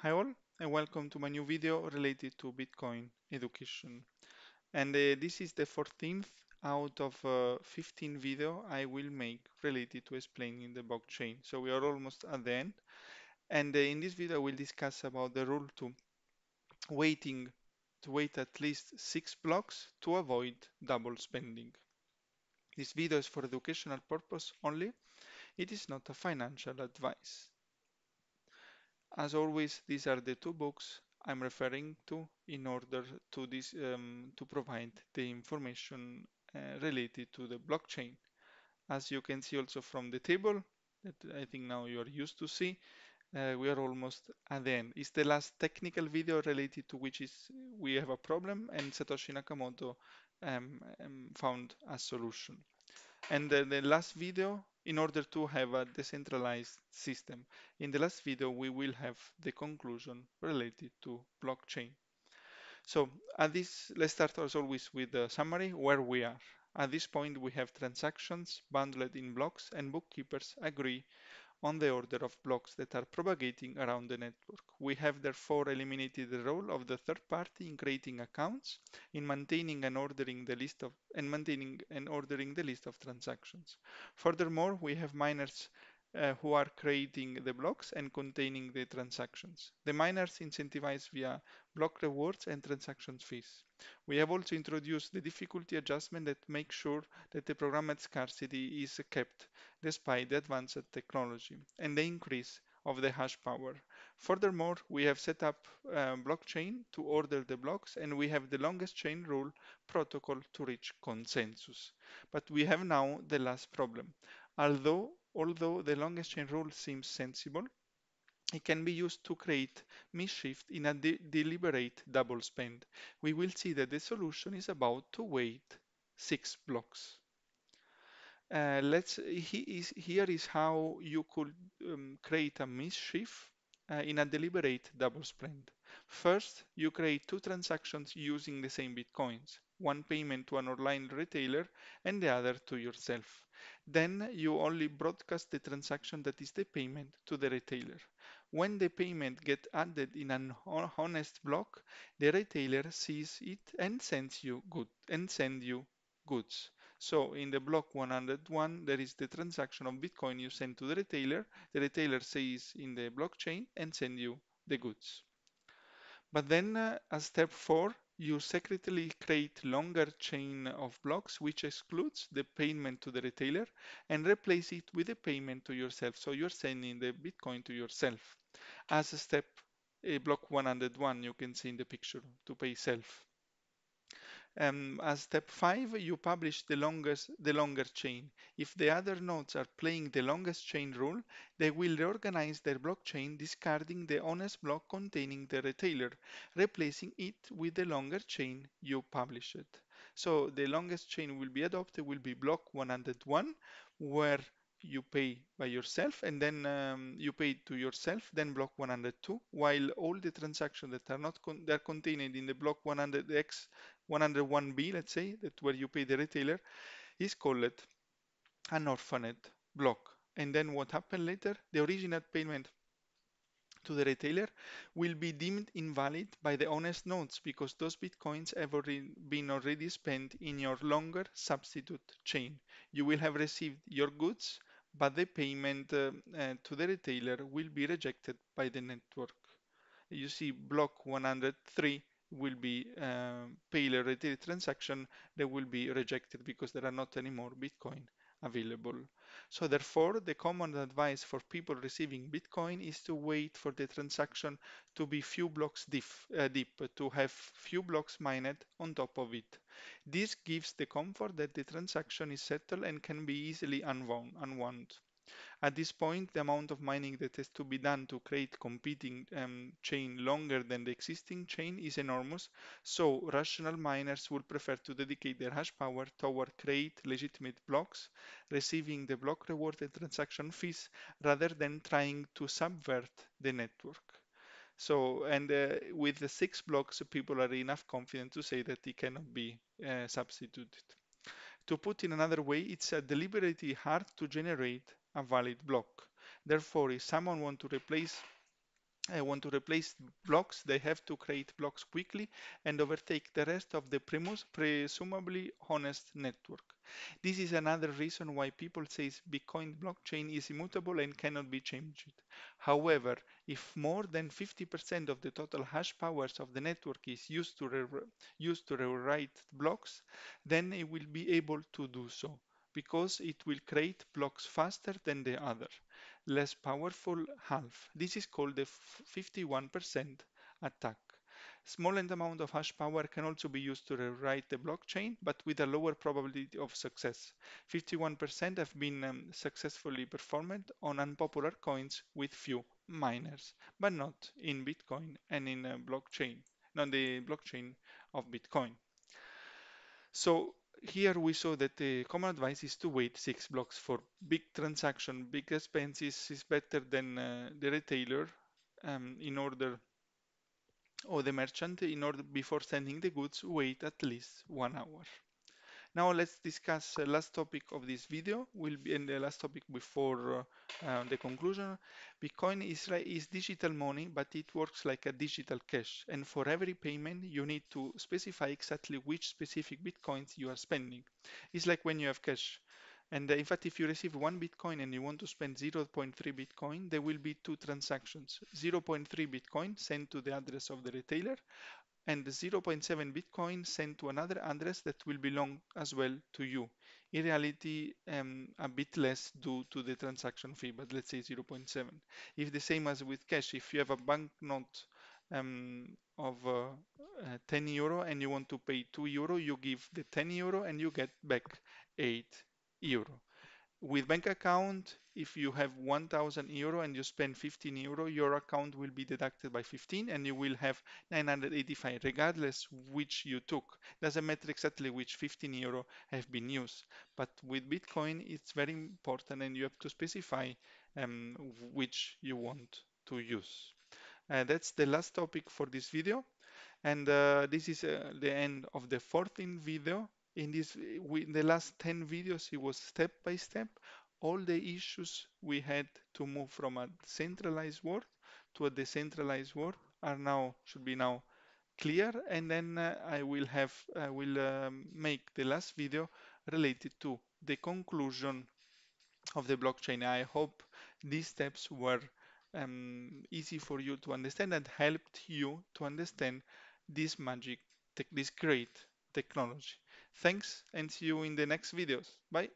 Hi all, and welcome to my new video related to Bitcoin education. And this is the 14th out of 15 video I will make related to explaining the blockchain. So we are almost at the end. And in this video, I will discuss about the rule waiting to wait at least 6 blocks to avoid double spending. This video is for educational purpose only. It is not a financial advice. As always, these are the two books I'm referring to in order to provide the information related to the blockchain. As you can see also from the table that I think now you are used to see, we are almost at the end. It's the last technical video related to which is we have a problem and Satoshi Nakamoto found a solution. And the last video, in order to have a decentralized system, in the last video, we will have the conclusion related to blockchain. So at this, let's start as always with the summary where we are. At this point, we have transactions bundled in blocks and bookkeepers agree on the order of blocks that are propagating around the network. We have therefore eliminated the role of the third party in creating accounts, in maintaining and ordering the list of transactions. Furthermore, we have miners who are creating the blocks and containing the transactions. The miners incentivize via block rewards and transaction fees. We have also introduced the difficulty adjustment that makes sure that the programmed scarcity is kept despite the advanced technology and the increase of the hash power. Furthermore, we have set up blockchain to order the blocks, and we have the longest chain rule protocol to reach consensus. But we have now the last problem. Although the longest chain rule seems sensible, it can be used to create mischief in a deliberate double spend. We will see that the solution is about to wait 6 blocks. Here is how you could create a mischief in a deliberate double spend. First, you create two transactions using the same bitcoins, one payment to an online retailer and the other to yourself. Then you only broadcast the transaction that is the payment to the retailer. When the payment gets added in an honest block, the retailer sees it and send you goods. So in the block 101, there is the transaction of Bitcoin you send to the retailer. The retailer says in the blockchain and send you the goods. But then as step 4, you secretly create longer chain of blocks, which excludes the payment to the retailer and replace it with a payment to yourself. So you're sending the Bitcoin to yourself. As a step block 101, you can see in the picture to pay self. As step 5, you publish the longer chain. If the other nodes are playing the longest chain rule, they will reorganize their blockchain, discarding the honest block containing the retailer, replacing it with the longer chain you published. So the longest chain will be adopted will be block 101, where you pay by yourself and then you pay to yourself, then block 102, while all the transactions that are not they are contained in the block 100x 101b, let's say, that where you pay the retailer, is called an orphaned block. And then what happened later? The original payment to the retailer will be deemed invalid by the honest nodes because those bitcoins have already been spent in your longer substitute chain. You will have received your goods, but the payment to the retailer will be rejected by the network. You see block 103 will be payload retail transaction that will be rejected because there are not any more Bitcoin available. So therefore, the common advice for people receiving Bitcoin is to wait for the transaction to be few blocks deep, to have few blocks mined on top of it. This gives the comfort that the transaction is settled and can be easily unwound. At this point, the amount of mining that has to be done to create competing chain longer than the existing chain is enormous, so rational miners would prefer to dedicate their hash power toward create legitimate blocks, receiving the block reward and transaction fees, rather than trying to subvert the network. So, and with the 6 blocks, people are enough confident to say that it cannot be substituted. To put in another way, it's deliberately hard to generate a valid block. Therefore, if someone wants to replace want to replace blocks, they have to create blocks quickly and overtake the rest of the presumably honest network. This is another reason why people say Bitcoin blockchain is immutable and cannot be changed. However, if more than 50% of the total hash powers of the network is used to rewrite blocks, then it will be able to do so because it will create blocks faster than the other less powerful half. This is called the 51% attack. Small amount of hash power can also be used to rewrite the blockchain, but with a lower probability of success. 51% have been successfully performed on unpopular coins with few miners, but not in Bitcoin and in blockchain, not the blockchain of Bitcoin. So here we saw that the common advice is to wait 6 blocks for big transaction. Big expenses is better than the retailer in order or the merchant in order before sending the goods wait at least 1 hour. Now let's discuss the last topic of this video, will be in the last topic before the conclusion. Bitcoin is digital money, but it works like a digital cash. And for every payment, you need to specify exactly which specific Bitcoins you are spending. It's like when you have cash. And in fact, if you receive 1 Bitcoin and you want to spend zero point 0.3 Bitcoin, there will be two transactions. Zero point 0.3 Bitcoin sent to the address of the retailer and zero point 0.7 Bitcoin sent to another address that will belong as well to you. In reality, a bit less due to the transaction fee, but let's say zero point 0.7. If the same as with cash, if you have a banknote of 10 euro and you want to pay 2 euro, you give the 10 euro and you get back 8 euro. With bank account, if you have 1,000 euro and you spend 15 euro, your account will be deducted by 15 and you will have 985, regardless which you took. Doesn't matter exactly which 15 euro have been used. But with Bitcoin, it's very important and you have to specify which you want to use. That's the last topic for this video. And this is the end of the 14th video. In the last 10 videos, it was step by step. All the issues we had to move from a centralized world to a decentralized world should be now clear. And then I will make the last video related to the conclusion of the blockchain. I hope these steps were easy for you to understand and helped you to understand this this great technology. Thanks and see you in the next videos. Bye.